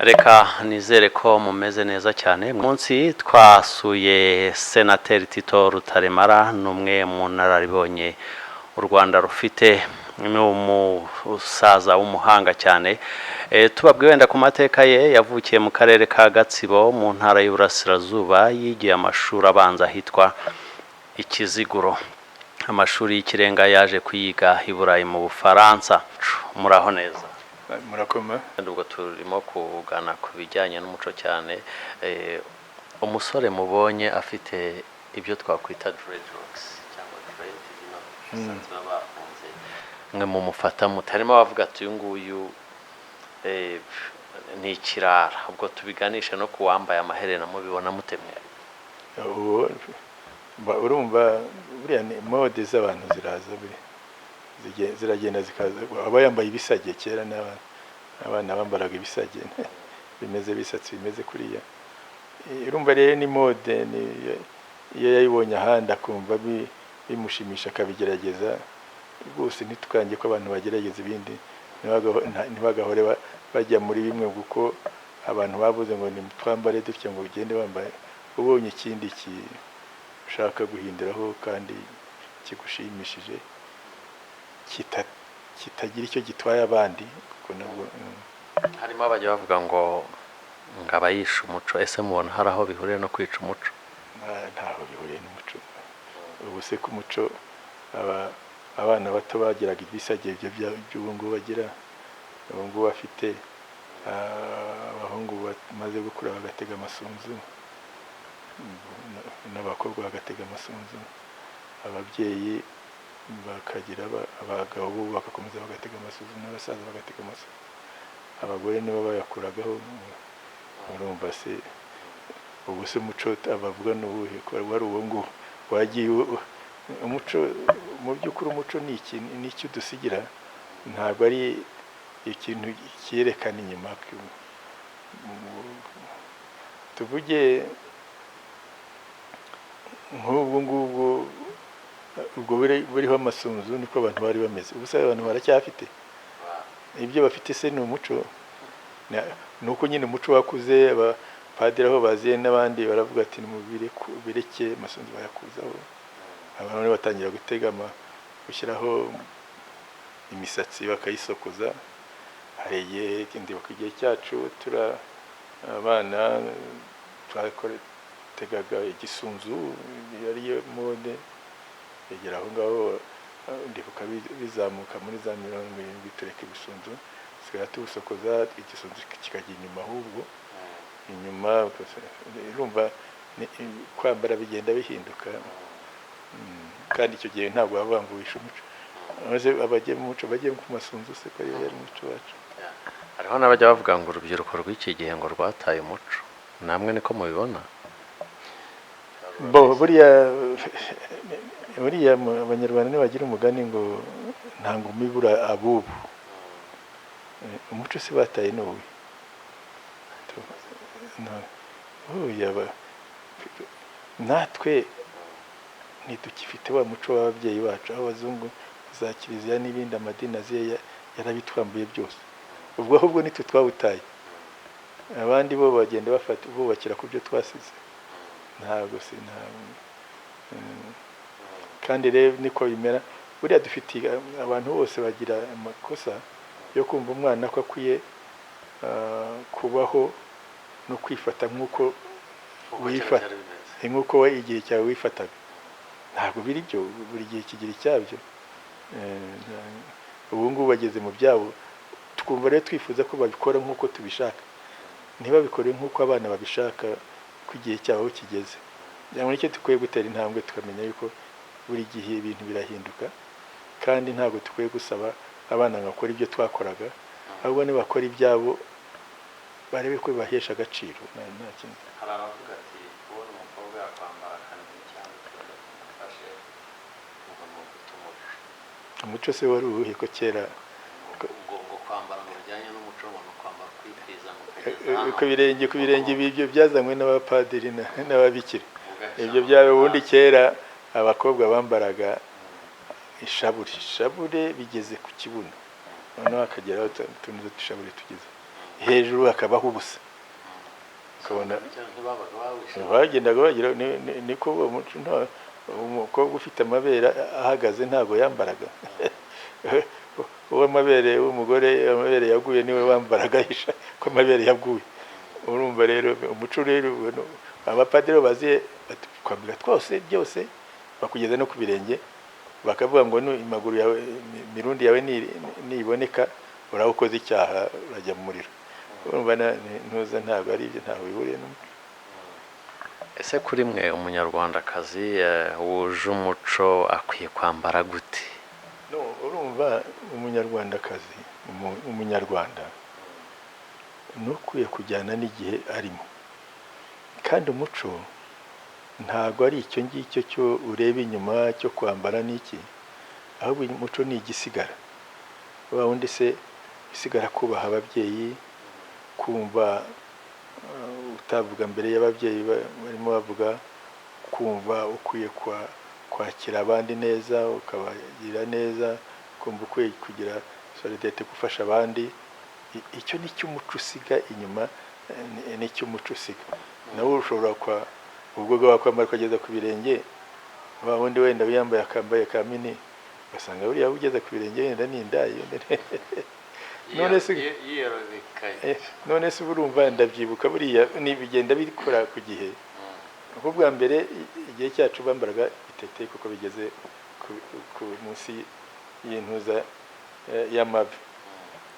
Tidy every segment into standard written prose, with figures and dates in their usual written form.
reka nizere ko mumeze neza cyane. Munsi twasuye Senateri Tito Rutaremara, n'umwe mu nararibonye u Rwanda rufite, n'umusaza w'umuhanga cyane. Tubabwiye wenda ku mateka ye. Yavukiye mu karere ka Gatsibo mu ntara y'Iburasirazuba, yigiye amashuri abanza hitwa Ikiziguro. Amashuri y'ikirenga yaje kuyiga i Burayi mu Bufaransa. Muraho neza? Murakoma. Ubwo turimo kugana ku bijyanye n'umuco cyane. Umusore mubonye afite ibyo twakwita dreadlocks cyangwa dread, bisanzwe bafunze, mwe mumufata mutarimo bavuga ati uyu nguyu ni ikirara. Ubwo tubiganisha no kuwambaye amaherena mubibona mutemwe? Urumva buriya ni mode z'abantu ziraza, ziragenda zikaza. Aba yambaye ibisage kera, n'abana bambaraga ibisage bimeze bisatsi bimeze kuriya. Urumva rero ni mode, iyo yayibonye ahandi akumva bimushimisha akabigerageza. Rwose ntitukange ko abantu bagerageza ibindi, ntibagahore bajya muri bimwe, kuko abantu bavuze ngo ni twambare dutya ngo ugende wambaye. Ubonye ikindi ushaka guhinduraho kandi kigushimishije, kitagira icyo gitwaye abandi, kuko nabwo harimo abajya bavuga ngo abayisha umuco. Ese mubona hari aho bihuriye no kwica umuco? Ntaho bihuriye n'umuco. Ubu se ku muco abana bato bagiraga ibisage by'ubu ngubu bagira. Ubu ngubu bafite abahungu bamaze gukura bagatega amasunzu, n'abakobwa bagatega amasunzu, ababyeyi bakagira abagabo bagakomeza bagatega amasunzu, n'abasaza bagatega amasunzu, abagore nibo bayakuragaho. Urumva se ubu se umuco abavuga n'ubuhe ko wari uwo nguwo wagiye? Umuco mu by'ukuri, umuco ni icyo dusigira, ntabwo ari ikintu cyerekana inyuma. Tuvuge nk'ubu ngubu, ubwo buriho amasunzu, niko abantu bari bameze. Ubu se abantu baracyafite ibyo bafite? Se ni umuco? Ni uko nyine umuco wakuze. Abapadiri aho baziye n'abandi baravuga ati bireke amasunzu bayakuzaho. Abantu batangira gushyiraho imisatsi bakayisokoza. Hari igihe cyacu abana twategaga igisunzu, yariyo mode. Bigera aho ngaho ndibuka bizamuka muri za 70 tureka ibisunzu, sigara tubusokoza, igisunzu kikajya inyuma. Ahubwo inyuma urumva kwambara bigenda bihinduka, kandi icyo gihe ntabwo bavanguwisha umuco. Maze abagiye mu muco bagiye ku masunzu, se ko yari umuco wacu. Hariho n'abajya bavuga ngo urubyiruko rw'iki gihe ngo rwataye umuco. Namwe niko mubibona? Buriya abanyarwanda ntibagira umugani ngo nta ngoma ibura abubu. Umuco se bataye n'uwe. Natwe ntitukifite wa muco w'ababyeyi bacu. Abazungu za kiliziya n'ibindi amadini aziye yarabitwambuye byose. Ubwo ahubwo nitwe twawutaye. Abandi bo bagenda bubakira ku byo twasize. Ntabwo se kandi rero niko bimera. Buriya dufite abantu bose bagira amakosa yo kumva umwana ko akwiye kubaho no kwifata nk'uko wifata, nk'uko we igihe cyawe wifataga. Ntabwo biri byo, buri gihe kigira icyabyo. Ubu ngubu bageze mu byabo, twumva rero twifuza ko babikora nk'uko tubishaka. Ntibabikore nk'uko abana babishaka, ko igihe cyabo kigeze. Muri icyo dukwiye gutera intambwe, tukamenya yuko buri gihe ibintu birahinduka, kandi ntabwo dukwiye gusaba abana ngo bakore ibyo twakoraga. Ahubwo nibakora ibyabo barebe ko bibahesha agaciro. Nta kindi. Hari abavuga ati ubona umukobwa yakwambara akantu cyangwa ufashe mu gutumuca. Umuco se wari uwuhe ko kera? Ngo kwambara mu bijyanye n'umuco, ngo kwambara kwikwiza ngo ku birenge ibyo byazanywe n'abapadiri n'ababikira. Ibyo byawe ubundi kera abakobwa bambaraga ishabure bigeze ku kibuno, noneho hakageraho utuntu dushabure tugeze. hejuru hakabaho ubusa ukabona bagendaga bagira niko uwo muco nta umukobwa ufite amabere ahagaze ntabwo yambaraga uwo amabere w'umugore amabere yaguye niwe wambaraga hisha ko amabere yaguye urumva rero umuco rero abapadiri baziye kwambara twose byose bakugeza no ku birenge bakavuga ngo imaguru yawe mirundi yawe niboneka urawukoze icyaha urajya mu muriro urumva ntuza ntabwo ari ibyo ntaho bihuriye n'umuco. Ese kuri mwe umunyarwandakazi wuje umuco akwiye kwambara gute? No, urumva umunyarwandakazi umunyarwanda nukwiye kujyana n'igihe arimo kandi umuco ntago ari icyo ngicyo cyo ureba inyuma cyo kwambara n'iki ahubwo umuco ni igisigara wa wundi se isigara kubaha ababyeyi kumva utavuga mbere y'ababyeyi barimo bavuga kumva ukwiye kwakira abandi neza ukabagira neza kumva ukwiye kugira solidarite gufasha abandi icyo ni cyo umuco usiga inyuma ni cyo umuco usiga nawe ushobora ubwo wakwambara ukageza ku birenge wa wundi wenda wiyambaye akambaye ka mini basanga buriya ugeze ku birenge wenda ni indayi none se urumva ndabyibuka buriya bigenda bikora ku gihe kuko bwa mbere igihe cyacu bambaraga itete kuko bigeze ku munsi y'intuza y'amavi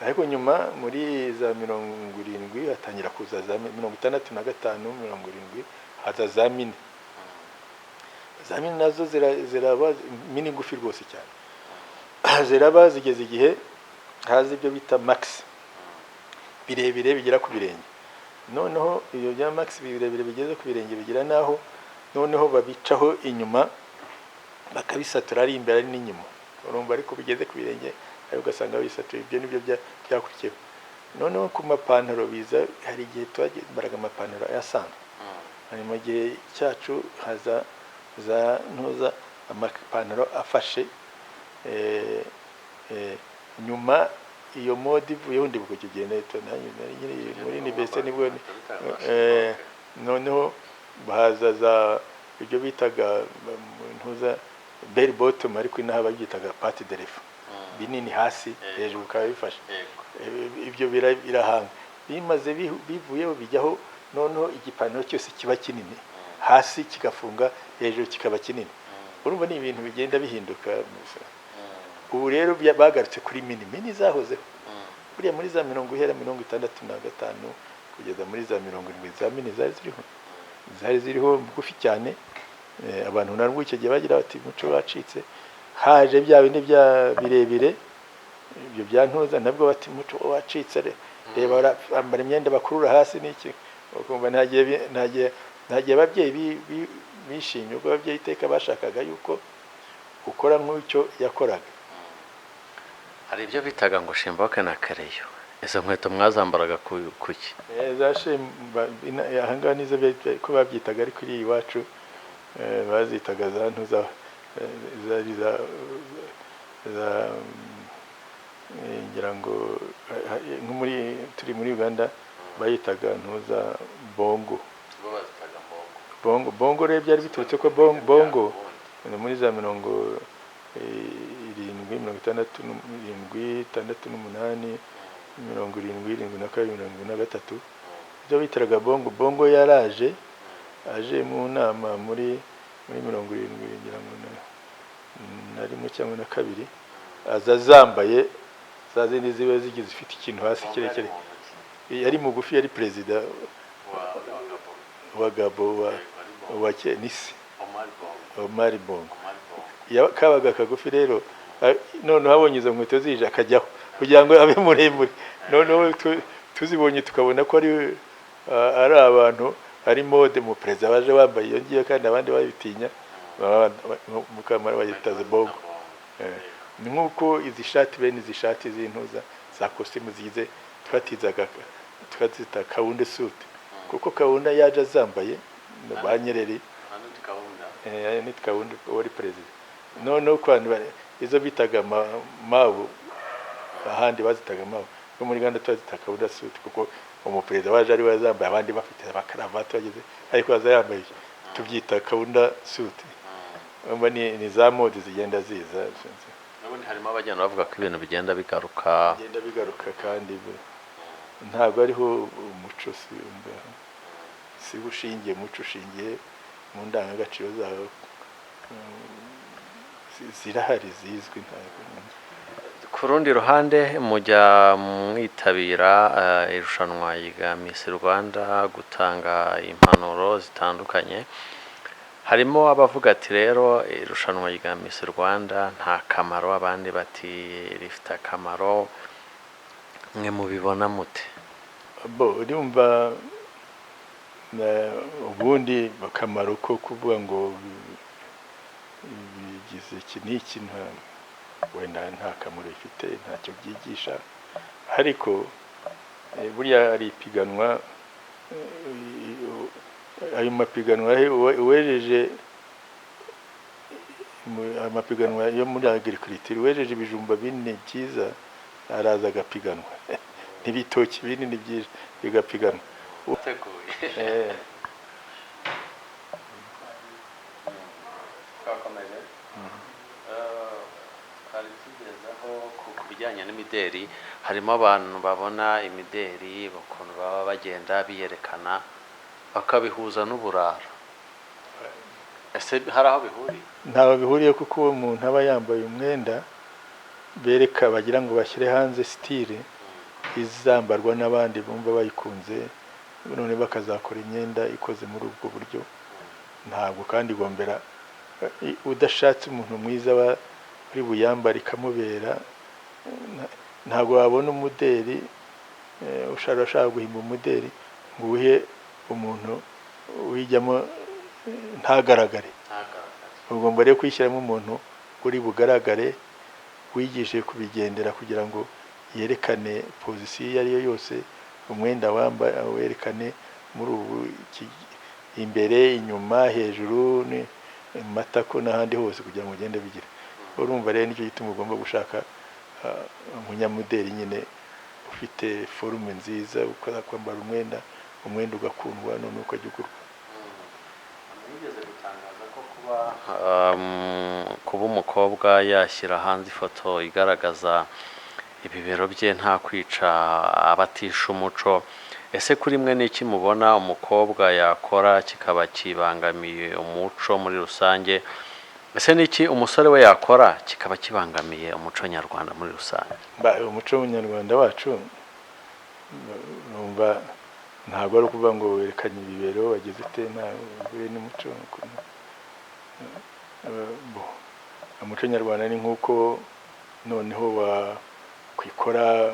ariko nyuma muri za 70 hatangira kuza za 65 70 haza za mini nazo ziraba mini ngufi rwose cyane ziraba zigeze igihe haza ibyo bita max birebire bigera ku birenge noneho iyo bya max birebire bigeze ku birenge bigira naho noneho babicaho inyuma bakabisatura ari imbere ari n'inyuma urumva ariko bigeze ku birenge ariko ugasanga bisatura ibyo nibyo byakurikiyeho noneho ku mapantaro biza hari igihe twagembaraga amapantaro ayasanzwe hari mu gihe cyacu haza za ntuza amapantaro afashe nyuma iyo mode ivuyeho ndibuka icyo gihe muri universite nibwo noneho bahaza za ibyo bitaga ntuza bell bottom ariko inaha babyitaga pati de refu binini hasi hejuru ukaba bifashe ibyo birahanga bimaze bivuyeho bijyaho noneho igipantaro cyose kiba kinini hasi kigafunga hejuru kikaba kinini urumva ni ibintu bigenda bihinduka ubu rero bagarutse kuri mini zahozeho buriya muri za 65 kugeza muri za 70 za mini zari ziriho bugufi cyane abantu narwo icyo gihe bagira bati muco wacitse haje bya bindi bya birebire ibyo byantuza nabwo bati muco wacitse reba ambara imyenda bakurura hasi n'iki ukumva ntagiye ababyeyi bishimye ubwo ababyeyi iteka bashakaga yuko ukora nk'icyo yakoraga. Hari ibyo bitaga ngo shimboke na kareyo izo nkweto mwazambaraga kuki? Za shimba ahangaha nizo ko babyitaga ari kuri iwacu bazitaga za ntuza za ngira ngo turi muri Uganda bayitaga ntuza bongo rero byari biturutse ko bongo muri za 73 ibyo bitaraga bongo yaraje aje mu nama muri 70 ngira ngo nari mu cyangwa na kabiri azazambaye zazindi zibe zigize ifite ikintu hasi kirekire yari mugufi yari president wa Gabo wa Kenisi Omar Bongo kabaga kagufi rero none habonye izo nkweto zije akajyaho kugira ngo abe muremure none tuzibonye tukabona ko ari abantu ari mode mu president baje bambaye iyo ngiye kandi abandi babitinya mukamara bayitaze Bongo nkuko izi shati bene izi shati z'intuza za costume zigize twatita kaunde suit kuko kaunda yaje zambaye banyereri ni kaunde wari president none kwandi izo bitaga mabu ahandi bazitaga mabu bo muri Uganda turazita kaunda suit kuko umuperezida waje ari wazambaye abandi bafite abakaravati bageze ariko aza yambaye tubyita kaunda suit. Ni za mode zigenda ziza. Nabone harimo abagenda bavuga ko ibintu bigenda bigaruka kandi ntabwo ariho umuco si ushingiye muco ushingiye mu ndangagaciro zawo zirahari zizwi. Ku rundi ruhande mujya mwitabira irushanwa rya Miss Rwanda gutanga impanuro zitandukanye, harimo abavuga ati rero irushanwa rya Miss Rwanda nta kamaro, abandi bati rifite akamaro, mwe mubibona mute? Urumva ubundi akamaro ko kuvuga ngo bigize iki n'iki wenda nta kamaro bifite, ntacyo byigisha, ariko buriya ari ipiganwa, ayo mapiganwa uwejeje amapiganwa yo muri agriculture, uwejeje ibijumba binini byiza araza agapiganwa n'ibitoki binini byinshi bigapiganwa. Ku bijyanye n'imideri, harimo abantu babona imideri ukuntu baba bagenda biyerekana bakabihuza n'uburara. Ese hari aho bihuriye? Ntaho bihuriye kuko uwo muntu aba yambaye umwenda bereka bagira ngo bashyire hanze style izambarwa n'abandi bumva bayikunze, none bakazakora imyenda ikoze muri ubwo buryo. Ntabwo kandi gombera udashatse umuntu mwiza uri buyambara ikamubera, ntabwo wabona umuderi ushaka guhimba umuderi ngo uhe umuntu wijyamo ntagaragare. Ugomba rero kwishyiramo umuntu uri bugaragare, wigishije kubigendera kugira ngo yerekane pozisiyo iyo ari yo yose, umwenda wambaye werekane muri ubu imbere, inyuma, hejuru, matako n'ahandi hose kugira ngo ugende bigira. Urumva rero nicyo gituma ugomba gushaka umunyamuderi nyine ufite forume nziza, ukora kwambara umwenda ugakundwa, none ukajya ugurwa. Nigeze gutangaza ko kuba umukobwa yashyira hanze ifoto igaragaza ibibero bye nta kwica abatisha umuco. Ese kuri mwe n'iki mubona umukobwa yakora kikaba kibangamiye umuco muri rusange? Ese n'iki umusore we yakora kikaba kibangamiye umuco nyarwanda muri rusange? Umuco nyarwanda wacu numva ntabwo ari ukuvuga ngo werekanye ibibero wagize ute, ntabwo n'umuco. Umuco nyarwanda ni nk'uko noneho wakwikora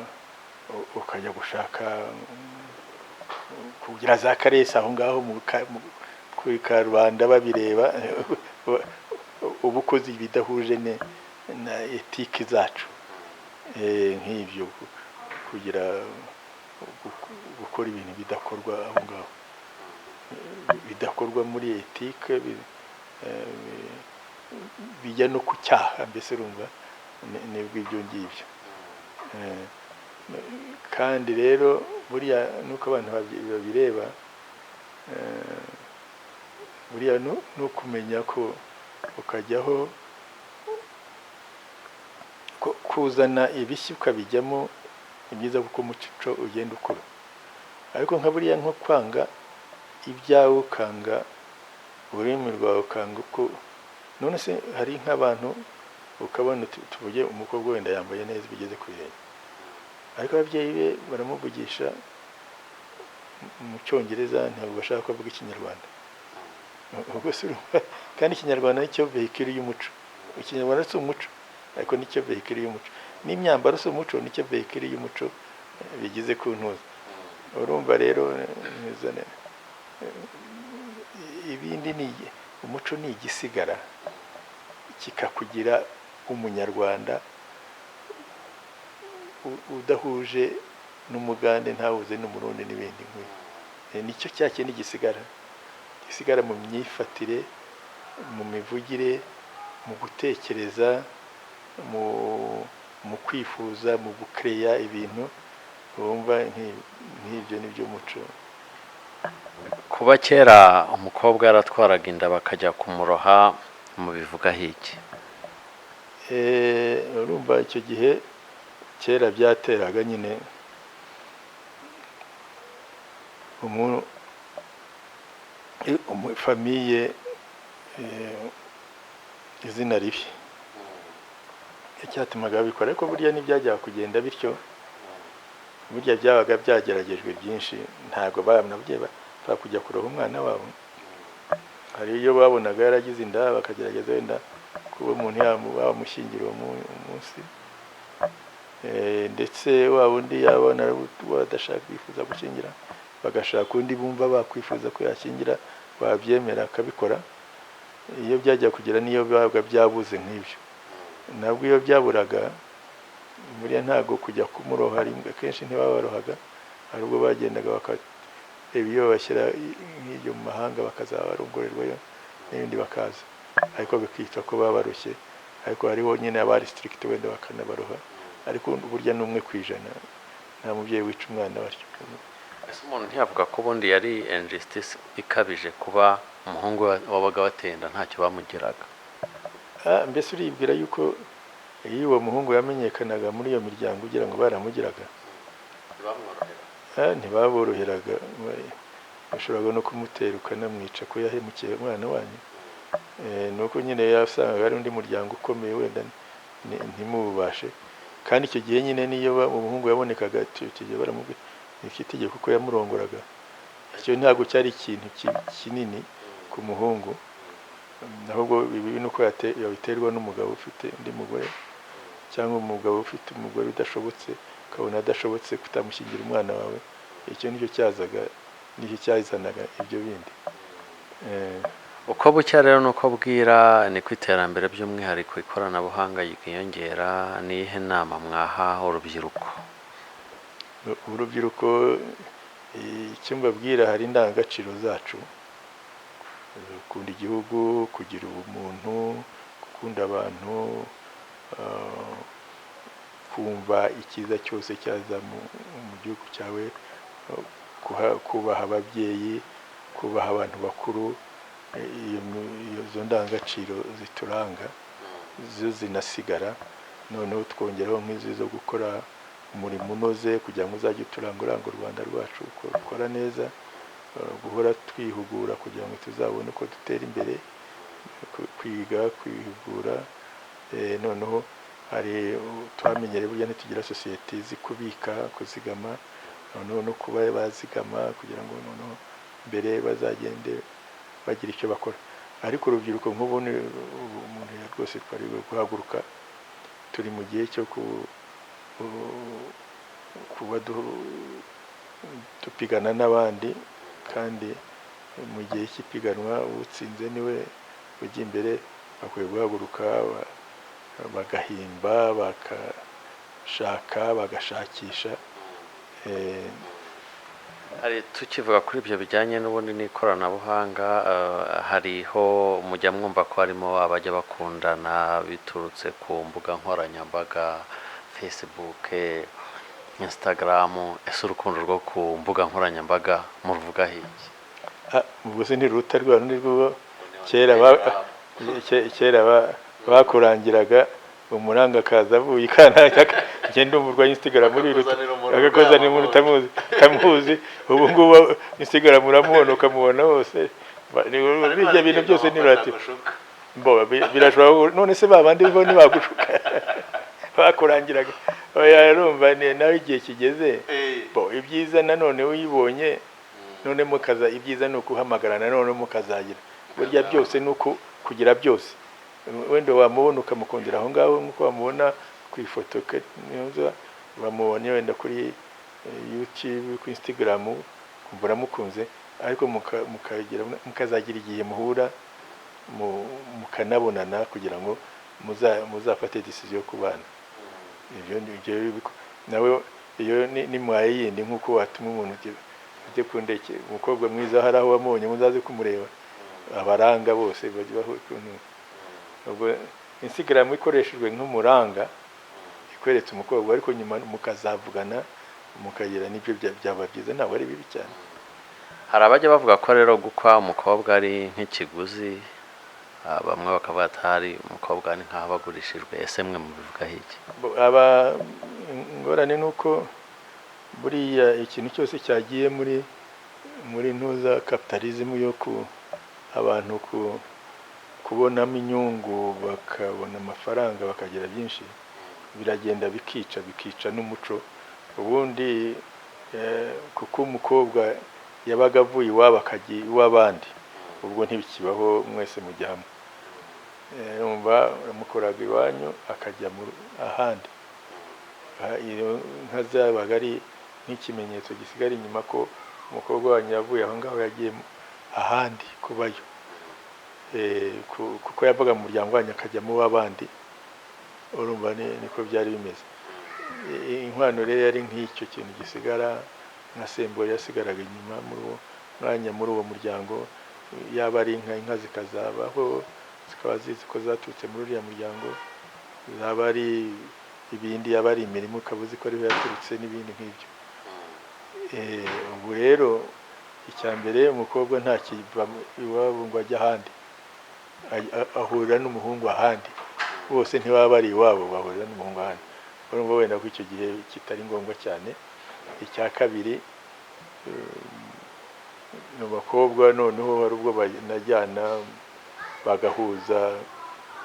ukajya gushaka kugira za karesi aho ngaho kuri karubanda babireba, uba ukoze ibidahuje na etike zacu, nk'ibyo kugira gukora ibintu bidakorwa aho ngaho, bidakorwa muri etike, bijya no ku cyaha. Mbese urumva nibwo ibyo ngibyo. Kandi rero buriya nuko abantu babireba, buriya no kumenya ko ukajyaho kuzana ibishya ukabijyamo ni byiza kuko umuco ugenda ukura. Ariko nka buriya nko kwanga ibyawe, ukanga ururimi rwawe, ukanga uko none se hari nk'abantu ukabona tuvuge umukobwa wenda yambaye neza bigeze ku birenge, ariko ababyeyi be baramuvugisha mu cyongereza, ntabwo bashaka ko avuga ikinyarwanda. Ubwo se kandi ikinyarwanda nicyo vehicule y'umuco. Ikinyarwanda si umuco, ariko nicyo vehicule y'umuco. N'imyambaro si umuco, nicyo vehicule y'umuco bigize ku ntuza. Urumva rero ibindi ni umuco ni igisigara kikakugira umunyarwanda udahuje n'umugande, ntahuze n'umurundi n'ibindi nk'ibyo. Nicyo cyakindi gisigara mu myifatire, mu mivugire, mu gutekereza, mu kwifuza, mu gukereya ibintu wumva nk'ibyo ni byo muco. kuba kera umukobwa yaratwaraga inda bakajya kumuroha mu bivugaho iki? urumva icyo gihe kera byateraga nyine famiye izina ribi icyatumaga babikora, ariko burya ntibyajyaga kugenda bityo, burya byabaga byageragejwe byinshi. Ntabwo ababyeyi bapfa kujya kuroha umwana wabo, hari iyo babonaga yaragize inda bakagerageza wenda kuba umuntu bamushyingira uwo munsi, ndetse wa wundi yabona badashaka kwifuza gushyingira bagashaka undi bumva bakwifuza ko yashyingira babyemera akabikora. Iyo byajya kugira niyo bibaga byabuze nk'ibyo, nabwo iyo byaburaga buriya ntabwo kujya kumuroha akenshi ntibabarohaga, hari ubwo bagendaga bakareba iyo bashyira nk'ibyo mu mahanga bakazabarongorerwayo n'ibindi bakaza, ariko bikitwa ko babarushye. Ariko hariho nyine abari strict wenda bakanabaroha, ariko burya n'umwe ku ijana nta mubyeyi wica umwana batyo. Ese umuntu ntiyavuga ko ubundi yari injustice ikabije kuba umuhungu wabaga watenda ntacyo bamugiraga? Mbese uribwira yuko iyo uwo muhungu yamenyekanaga muri iyo miryango ugira ngo baramugiraga? Ntibaboroheraga, bashoboraga no kumutera ukanamwica ko yahemukiye umwana wanyu. Nuko nyine yasangaga ari undi muryango ukomeye wenda ntimubashe, kandi icyo gihe nyine niyo umuhungu yabonekaga icyo gihe baramubwira itegeko ko yamurongoraga. Icyo ntabwo cyari ikintu kinini ku muhungu, ahubwo ibi nuko yabiterwa n'umugabo ufite undi mugore, cyangwa umugabo ufite umugore udashobotse ukabona adashobotse kutamushyingira umwana wawe. Icyo nicyo cyazaga, nicyo cyazanaga ibyo bindi. Uko bucya rero nuko bwira ni ku iterambere by'umwihariko ikoranabuhanga ryiyongera. Ni iyihe nama mwaha urubyiruko? Urubyiruko icyo mbabwira, hari indangagaciro zacu: gukunda igihugu, kugira ubumuntu, gukunda abantu, kumva icyiza cyose cyaza mu gihugu cyawe, kubaha ababyeyi, kubaha abantu bakuru. Izo ndangagaciro zituranga zo zinasigara, noneho twongeraho nk'izi zo gukora umurimo unoze kugira ngo uzajye uturanga u Rwanda rwacu ukora neza, guhora twihugura kugira ngo tuzabone uko dutera imbere, kwiga, kwihugura. Noneho hari twamenyereye burya ntitugira sosiyete izi kubika, kuzigama, noneho no kuba bazigama kugira ngo noneho mbere bazagende bagira icyo bakora. Ariko urubyiruko nk'ubu umuntu rwose twari guhaguruka, turi mu gihe cyo kuba dupigana n'abandi, kandi mu gihe cy'ipiganwa utsinze niwe ujya imbere. Bakwiye guhaguruka bagahimba, bagashaka, bagashakisha. Hari tukivuga kuri ibyo bijyanye n'ubundi n'ikoranabuhanga, hariho mujya mwumva ko harimo abajya bakundana biturutse ku mbuga nkoranyambaga, Facebook, Instagram. Ese urukundo rwo ku mbuga nkoranyambaga muruvugaho iki? Ubwo se ntiruta rwa rundi rwo kera bakurangiraga umuranga akaza avuye ikanaka genda umurwa Instagram muri agakoza ni umuntu utamuzi. Ubu ngubu Instagram uramubona ukamubona hose, bijya bintu byose nirati birashobora. None se babandi bo ntibagushuka bakurangiraga? Oya, urumva nawe igihe kigeze. Ibyiza nanone uyibonye none mukaza, ibyiza ni ukuhamagarana none mukazagira. Burya byose ni kugira byose. Wenda wamubona ukamukundira aho ngaho nk'uko wamubona ku ifoto, wamubonye wenda kuri YouTube, ku Instagram, kumva uramukunze, ariko mukazagira igihe muhura mukanabonana kugira ngo muzafate decision yo kubana. Ibyo nawe iyo nimwaye yindi nk'uko watuma umuntu ujye kundeke umukobwa mwiza hari aho wamubonye muzaze kumureba, abaranga bose bajya bahukuntu. Ubwo Instagram ikoreshejwe nk'umuranga ikweretse umukobwa, ariko nyuma mukazavugana mukagira n'ibyo byaba byiza, ntabwo ari bibi cyane. hari abajya bavuga ko rero gukwa umukobwa ari nk'ikiguzi, bamwe bakavuga ati hari umukobwa ni nk'aho bagurishijwe. ese mwe mubivugaho iki? aba ingorane ni uko buriya ikintu cyose cyagiye muri ntuza capitalism yo abantu kubonamo inyungu, bakabona amafaranga, bakagira byinshi, biragenda bikica n'umuco. ubundi kuko umukobwa yabaga avuye iwabo akajya iw'abandi, ubwo ntibikibaho, mwese mujya hamwe. Umva uramukoraga iwanyu akajya ahandi. Nka zabaga ari nk'ikimenyetso gisigara inyuma ko umukobwa wanyu yavuye aho ngaho yagiye ahandi kubayo, kuko yavaga mu muryango wanyu akajya mu w'abandi. urumva niko byari bimeze. Inkwano rero yari nk'icyo kintu gisigara, nka sembori yasigaraga inyuma muri uwo muryango. yaba ari inka zikazabaho, zikaba zizi ko zaturutse muri uriya muryango, zaba ari ibindi, yaba ari imirimo ukaba uzi ko ariho yaturutse, n'ibindi nk'ibyo. Ubu rero icya mbere, umukobwa nta kiva iwabo ngo ajya ahandi, ahurira n'umuhungu ahandi. bose ntibaba bari iwabo, bahurira n'umuhungu ahandi. urumva wenda ko icyo gihe kitari ngombwa cyane. icya kabiri, mu bakobwa noneho hari ubwo banajyana bagahuza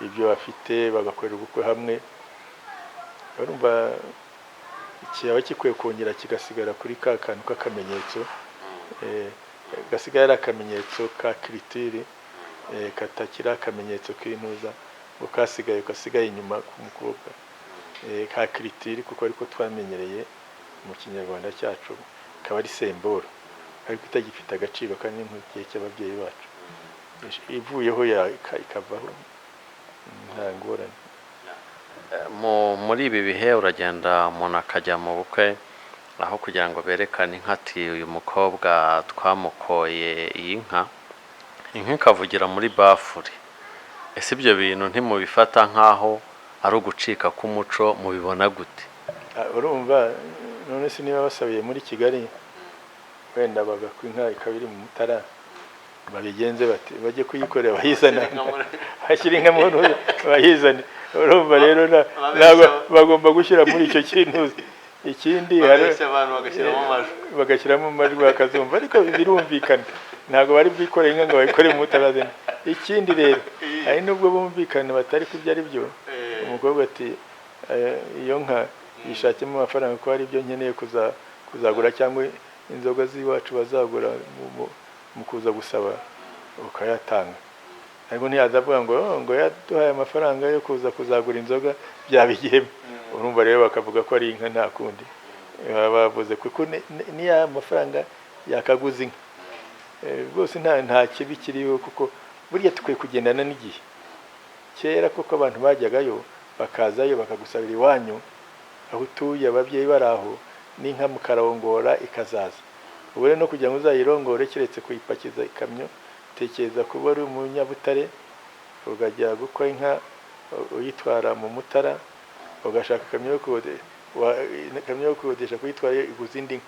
ibyo bafite, bagakorera ubukwe hamwe. urumva cyaba kikwiye kongera kigasigara kuri ka kantu k'akamenyetso, gasigara ari akamenyetso ka kiritire, katakira akamenyetso k'intuza, ngo kasigaye inyuma ku mukobwa, ka kiritire, kuko ariko twamenyereye mu kinyarwanda cyacu, kaba ari semboro ariko itagifite agaciro kandi nk'igihe cy'ababyeyi bacu. ivuyeho ikavaho nta ngorane. muri ibi bihe uragenda umuntu akajya mu bukwe, aho kugira ngo berekane inka, ati uyu mukobwa twamukoye iyi nka, inka ikavugira muri bafuri. ese ibyo bintu ntimubifata nk'aho ari ugucika k'umuco? mubibona gute? urumva none se niba basabiye muri Kigali, wenda bagakwa inka ikaba iri mu Mutara, babigenze bati bajye kuyikorera bayizana, hashyira inka mu ntuza bayizane. urumva rero bagomba gushyira muri icyo kintu. ikindi bagashyiramo amajwi bakazumva, ariko birumvikana, ntabwo bari bwikoreye inka ngo bayikore mu Mutara. ikindi rero, hari nubwo bumvikana batari ko ibyo ari byo. umukobwa ati iyo nka yishakemo amafaranga, ko hari ibyo nkeneye kuzagura, cyangwa inzoga z'iwacu bazagura mu kuza gusaba, ukayatanga. ariko ntiyazavuga ngo yaduhaye amafaranga yo kuza kuzagura inzoga, byabigiyemo. urumva rero bakavuga ko ari inka, nta kundi bavuze, kuko niya mafaranga yakaguza inka. rwose nta kibi kiriho, kuko burya tukwiye kugendana n'igihe. kera kuko abantu bajyagayo bakazayo bakagusabira iwanyu aho utuye, ababyeyi bari aho, n'inka mukarongora ikazaza. ubu rero no kugira ngo uzayirongore, keretse kuyipakiza ikamyo, tekereza kuba ari umunyabutare, ukajya gukwa inka uyitwara mu Mutara, ugashaka ikamyo yo kukodesha kuyitwara, iguza indi nka.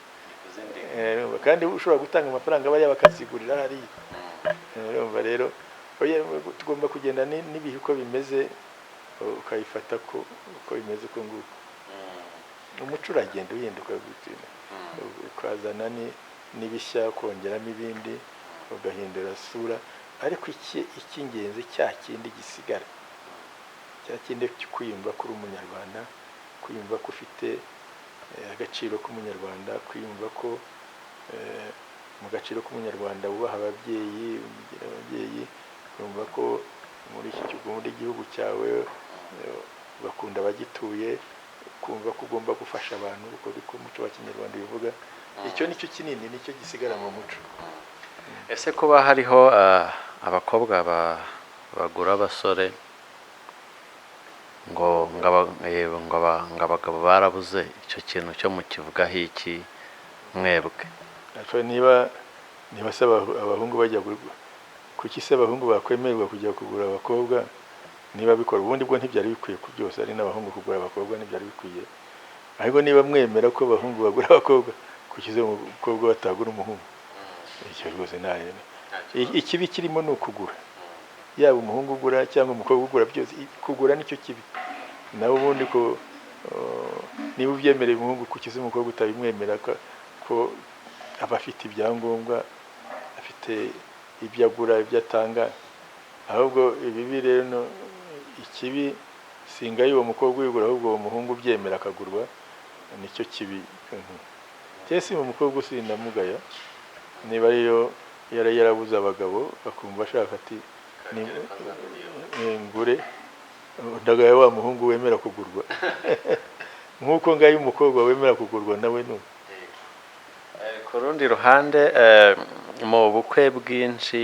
kandi ushobora gutanga amafaranga bariya bakazigurira hariya. urumva rero tugomba kugenda n'ibihe uko bimeze, ukayifata uko bimeze uko nguko. umuco uragenda uhinduka, ukazana n'ibishya, kongeramo ibindi, ugahindura sura. ariko icy'ingenzi cya kindi gisigara, cya kindi kwiyumva ko uri umunyarwanda, kwiyumva ko ufite agaciro k'umunyarwanda, kwiyumva ko mu gaciro k'umunyarwanda wubaha ababyeyi, kumva ko muri gihugu cyawe bakunda abagituye, kumva ko ugomba gufasha abantu, kuko ariko umuco wa kinyarwanda bivuga. icyo nicyo kinini, nicyo gisigara mu muco. ese kuba hariho abakobwa bagura abasore ngo abagabo barabuze, icyo kintu cyo mukivugaho iki mwebwe? niba se abahungu bajya kuki se abahungu bakwemererwa kujya kugura abakobwa? niba bikora ubundi bwo ntibyari bikwiye ku byose, ari n'abahungu kugura abakobwa ntibyari bikwiye. ariko niba mwemera ko abahungu bagura abakobwa kukize umukobwa batagura umuhungu icyo rwose ntayo ikibi kirimo ni ukugura yaba umuhungu ugura cyangwa umukobwa ugura byose kugura nicyo kibi nawe ubundi ko niba ubyemereye umuhungu kukize umukobwa utabimwemera ko aba afite ibyangombwa afite ibyo agura ibyo atanga ahubwo ibibi rero ikibi singa y'uwo mukobwa uyigura ahubwo uwo muhungu ubyemera akagurwa nicyo kibi cyese mu mukobwa usindamugaya niba ariyo yarabuze abagabo bakumva ashaka ati ngure ndagaya wa muhungu wemera kugurwa nk'uko ngayo umukobwa wemera kugurwa nawe n'ubu. Ku rundi ruhande mu bukwe bwinshi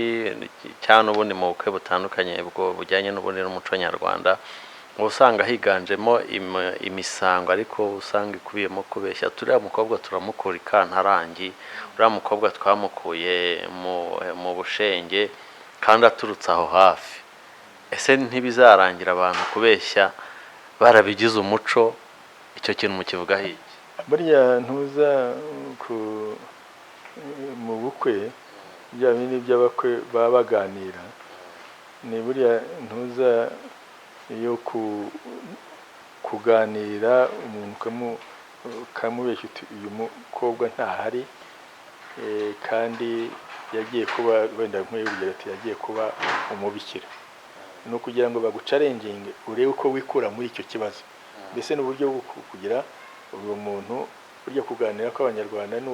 cyane ubundi mu bukwe butandukanye bwo bujyanye n'ubundi n'umuco nyarwanda usanga higanjemo imisango ariko usanga ikubiyemo kubeshya turiya mukobwa turamukura ikantarangi uriya mukobwa twamukuye mu bushenge kandi aturutse aho hafi. Ese ntibizarangira abantu kubeshya barabigize umuco? Icyo kintu mukivugaho iki? Burya ntuza mu bukwe bya bindi by'abakwe baba baganira ni burya ntuza yo kuganira umuntu ukamubeshya uyu mukobwa ntahari kandi yagiye kuba wenda nk'urugero ati yagiye kuba umubikira no kugira ngo bagucarenginge urebe uko wikura muri icyo kibazo. Mbese n'uburyo bwo kugira uwo muntu burya kuganira kw'abanyarwanda ni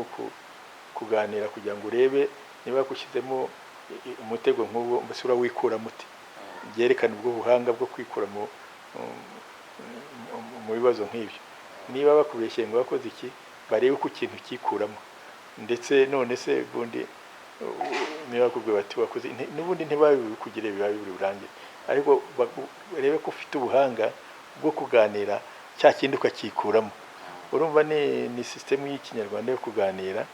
kuganira kugira ngo urebe niba kushyizemo umutego nk'uwo mbese urawikura muti byerekana ubwo buhanga bwo kwikura mu bibazo nk'ibyo. Niba bakubeshye ngo wakoze iki barebe uko ikintu kikuramo ndetse none se bundi niba bakubwiye bati wakoze n'ubundi ntibabikugire biba biri burangire ariko barebe ko ufite ubuhanga bwo kuganira cya kindi ukakikuramo. Urumva ni system y'ikinyarwanda yo kuganira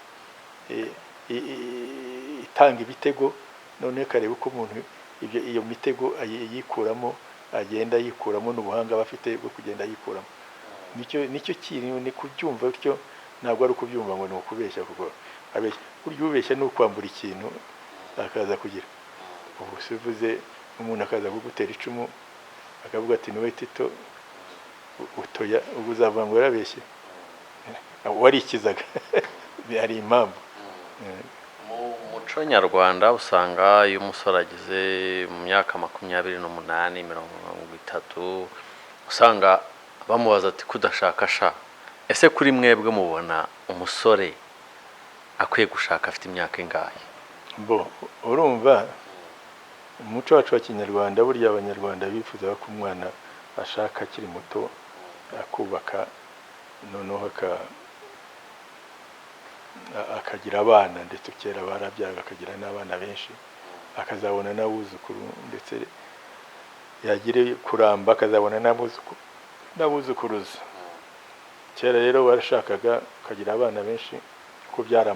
itanga ibitego none kareba uko umuntu iyo mitego yikuramo agenda yikuramo n'ubuhanga bafite bwo kugenda yikuramo. Nicyo kintu ni kubyumva bityo ntabwo ari ukubyumva ngo ni ukubeshya kuko abeshya buryo ubeshya ni ukwambura ikintu akaza kugira ubu sivuze umuntu akaza kugutera icumu akavuga ati niwe Tito utoya ubu uzavuga ngo yarabeshye warikizaga ari impamvu. Mu muco nyarwanda usanga iyo umusore ageze mu myaka 28, 30 usanga bamubaza ati kudashaka sha. Ese kuri mwebwe mubona umusore akwiye gushaka afite imyaka ingahe? Urumva umuco wacu wa kinyarwanda burya abanyarwanda bifuza ko umwana ashaka akiri muto akubaka noneho akagira abana ndetse kera barabyaga akagira n'abana benshi akazabona n'abuzukuru ndetse yagire kuramba akazabona n'abuzukuruza. Kera rero barashakaga akagira abana benshi ko byari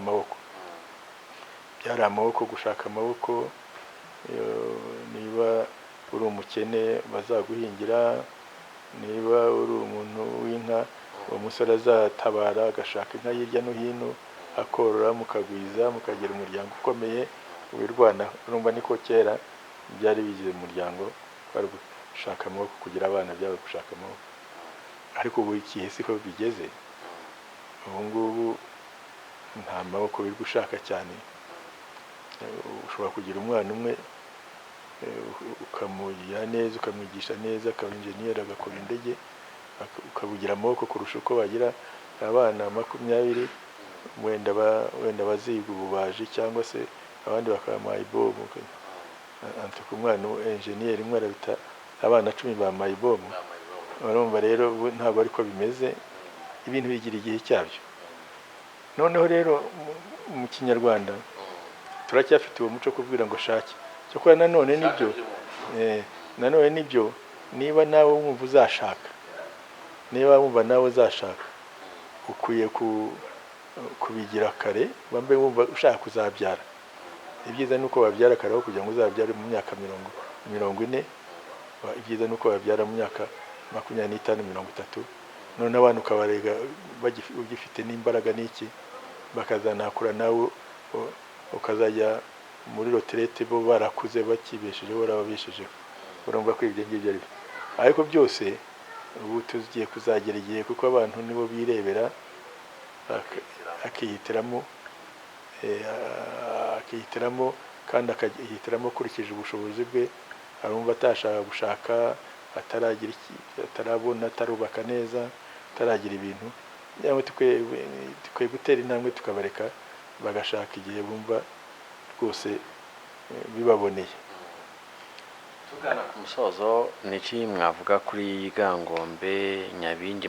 amaboko gushaka amaboko. Niba uri umukene bazaguhingira, niba uri umuntu w'inka uwo musore azatabara agashaka inka hirya no hino akorora mukagwiza mukagira umuryango ukomeye wirwana. Urumva niko kera byari bigize mu muryango bari gushaka amaboko kugira abana byabo gushaka amaboko. Ariko ubu ikihe siko bigeze, ubu ngubu nta maboko biri gushaka cyane. Ushobora kugira umwana umwe ukamugira neza ukamwigisha neza akaba engineer agakora indege ukabugira amaboko kurusha uko bagira abana 20 wenda baziga ububaji cyangwa se abandi bakaba mayibomu antuka umwana engineer imwe arabita abana 10 ba mayibomu. Urumva rero ntabwo ariko bimeze, ibintu bigira igihe cyabyo. Noneho rero mu kinyarwanda turacyafite uwo muco kubwira ngo shake cyo nanone nibyo niba nawe wumva uzashaka, niba wumva nawe uzashaka ukwiye kubigira kare bambe wumva ushaka kuzabyara. Ibyiza nuko babyara kare kugira ngo uzabyare mu myaka 40, ibyiza nuko babyara mu myaka 25, 30 none abantu ukabarega ugifite n'imbaraga n'iki, bakazanakura nawe ukazajya muri retraite bo barakuze bakibeshejeho barababeshejeho. Urumva ko ibyo ngibyo ari ariko byose ubu tugiye kuzagera igihe kuko abantu nibo birebera akihitiramo kandi akahitiramo akurikije ubushobozi bwe. Arumva atashaka gushaka, ataragira atarabona, atarubaka neza, ataragira ibintu. Nyamwe tukwiye gutera intambwe tukabareka bagashaka igihe bumva rwose bibaboneye. Tugana ku musozo, ni iki mwavuga kuri Gangombe Nyabingi?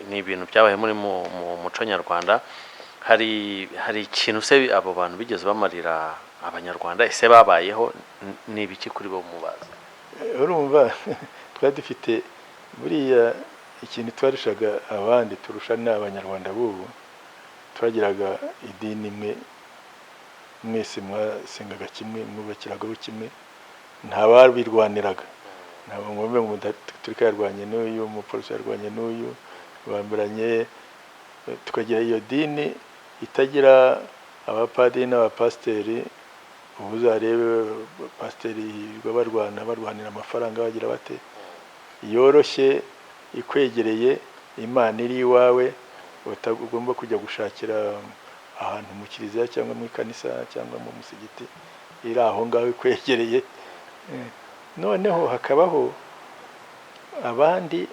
Ni ibintu byabaye muri mu muco nyarwanda. Hari ikintu se abo bantu bigeze bamarira abanyarwanda? Ese babayeho ni ibiki kuri bo mubaza? Urumva twari dufite buriya ikintu twarushaga abandi turusha n'abanyarwanda b'ubu, twagiraga idini imwe, mwese mwasengaga kimwe, mwubakiragaho kimwe, nta babirwaniraga. Ntabwo ngombe ngo Gatolika yarwanye n'uyu, umupolisi yarwanye n'uyu, bamburanye. Tukagira iyo dini itagira abapadiri n'abapasiteri. Ubu uzarebe pasiteri barwanira amafaranga bagira bate, yoroshye, ikwegereye, Imana iri iwawe, utagomba kujya gushakira ahantu mu kiliziya cyangwa mu kanisa cyangwa mu musigiti, iri aho ngaho ikwegereye. Noneho hakabaho abandi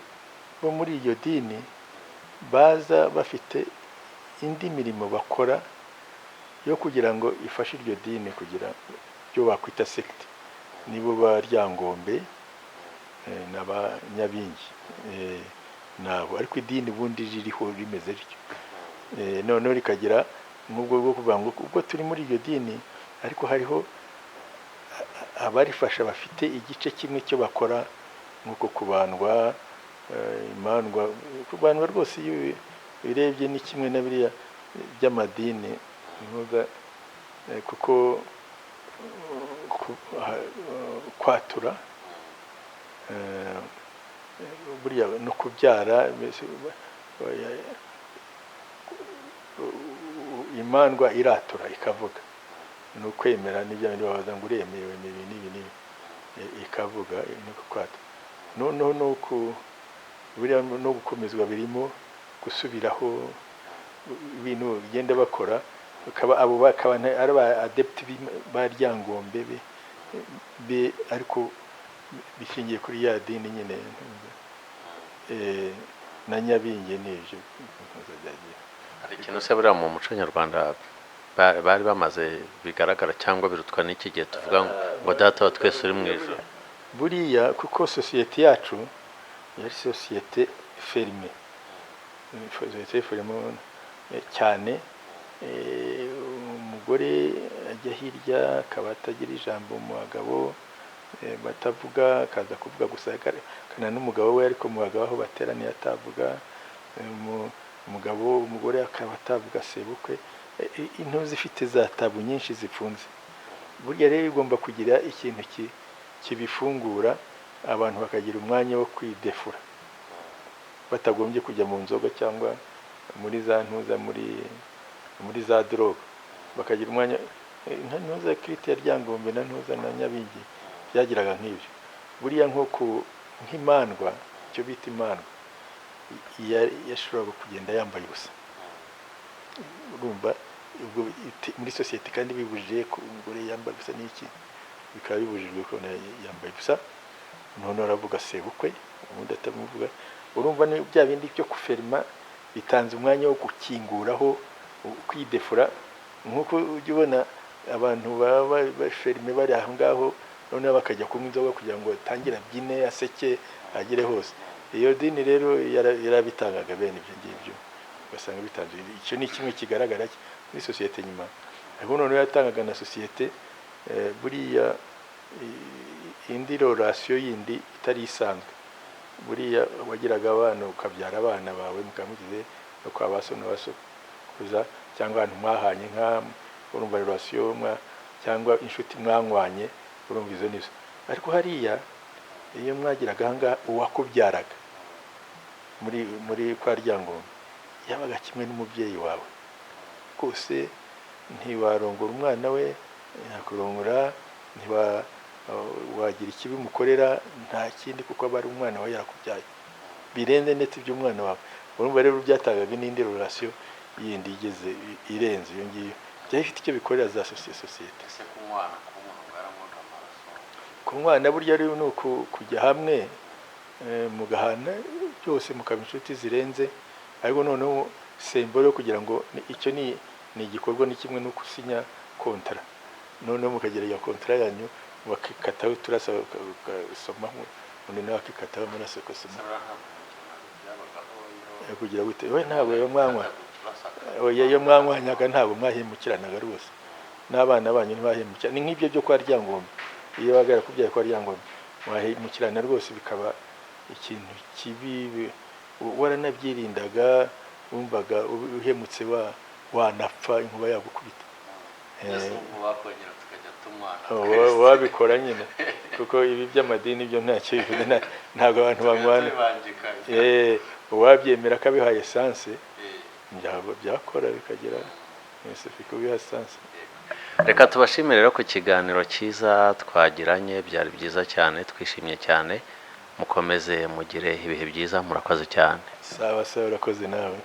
bo muri iyo dini baza bafite indi mirimo bakora yo kugira ngo ifashe iryo dini kugira byo bakwita sekte. Nibo ba Ryangombe n'aba Nyabingi nabo, ariko idini bundi ririho rimeze rityo. Noneho rikagira n'ubwo bwo kuvuga ngo ubwo turi muri iyo dini ariko hariho abarifasha bafite igice kimwe cyo bakora, nk'uko kubandwa, kubandwa rwose iyo birebye ni kimwe na biriya by'amadini, kuko kwatura buriya no kubyara, imandwa iratura ikavuga, ni ukwemera n'ibyo bindi babaza ngo uremewe n'ibi ikavuga no kwatura. Noneho buriya no gukomezwa birimo gusubiraho ibintu bigenda bakora, abo bakaba ari ba adepte ba Ryangombe be ariko bishingiye kuri ya dini nyine na Nyabingi n'ibyo. Hari ikintu se buriya mu muco nyarwanda bari bamaze bigaragara cyangwa birutwa n'iki gihe tuvuga ngo data wa twese uri mu ijuru? Buriya kuko sosiyete yacu yari sosiyete ferme, cyane. Umugore ajya hirya akaba atagira ijambo mu bagabo, batavuga, akaza kuvuga gusa kana n'umugabo we, ariko mu bagabo aho bateraniye atavuga. Umugore akaba atavuga sebukwe. Into zifite za tabu nyinshi zifunze. Burya rero igomba kugira ikintu kibifungura, abantu bakagira umwanya wo kwidefura, batagombye kujya mu nzoga cyangwa muri za ntuza muri za drogue. Bakagira umwanya ntuza Kirite ya Ryangombe na ntuza na Nyabingi byagiraga nk'ibyo. Buriya nk'imandwa, icyo bita imandwa, yashoboraga kugenda yambaye ubusa. Urumva muri sosiyete kandi bibujije ko umugore yambaye ubusa n'iki, bikaba bibujijwe ko yambaye ubusa. None aravuga sebukwe, ubundi atamuvuga. Urumva ni bya bindi byo kuferma bitanze umwanya wo gukinguraho, kwidefura. Nk'uko ujya ubona abantu baba baferme bari aho ngaho, noneho bakajya kunywa inzoga kugira ngo atangire abyine, aseke, agere hose. Iyo dini rero yarabitangaga bene ibyo ngibyo, ugasanga bitanze. Icyo ni kimwe kigaragara muri sosiyete nyuma. Ariko noneho yatangaga na sosiyete buriya indi relation yindi itari isanzwe. Buriya wagiraga abana ukabyara abana bawe mukamugize no kwa baso na basokuza, cyangwa abantu mwahanye urumva relation cyangwa inshuti mwanywanye, urumva izo nizo. Ariko hariya iyo mwagiraga hanga uwakubyaraga muri kwa Ryangombe yabaga kimwe n'umubyeyi wawe rwose, ntiwarongora umwana we, ntiyakurongora, wagira ikibi mukorera, nta kindi, kuko aba ari umwana wawe yarakubyaye birenze ndetse iby'umwana wawe. Urumva rero byatangaga n'indi relation yindi igeze irenze iyo ngiyo, byari bifite icyo bikorera za sosiyete. Ku mwana burya rero ni kujya hamwe mugahana byose mukaba inshuti zirenze, ariko noneho sembole yo kugira ngo icyo ni igikorwa ni kimwe no gusinya kontara, noneho mukagera iyo kontara yanyu bakikataho turasa ugasomamo, undi nawe akikataho amaraso agasoma kugira gute. We ntabwo iyo mwanywaga ntabwo mwahemukiranaga rwose, n'abana banyu ntibahemukira. Ni nk'ibyo byo kwa Ryangombe, iyo bagara kubyaye kwa Ryangombe mwahemukirana rwose, bikaba ikintu kibi, waranabyirindaga, wumvaga uhemutse wanapfa inkuba yagukubita. Wabikora nyine, kuko ibi by'amadini byo ntacyo bivuze, ntabwo abantu banywana. Uwabyemera akabihaye esanse byakora bikagera mwese kubiha esanse. Reka tubashimire rero ku kiganiro cyiza twagiranye, byari byiza cyane, twishimye cyane. Mukomeze mugire ibihe byiza, murakoze cyane. Sawa sawa, urakoze nawe.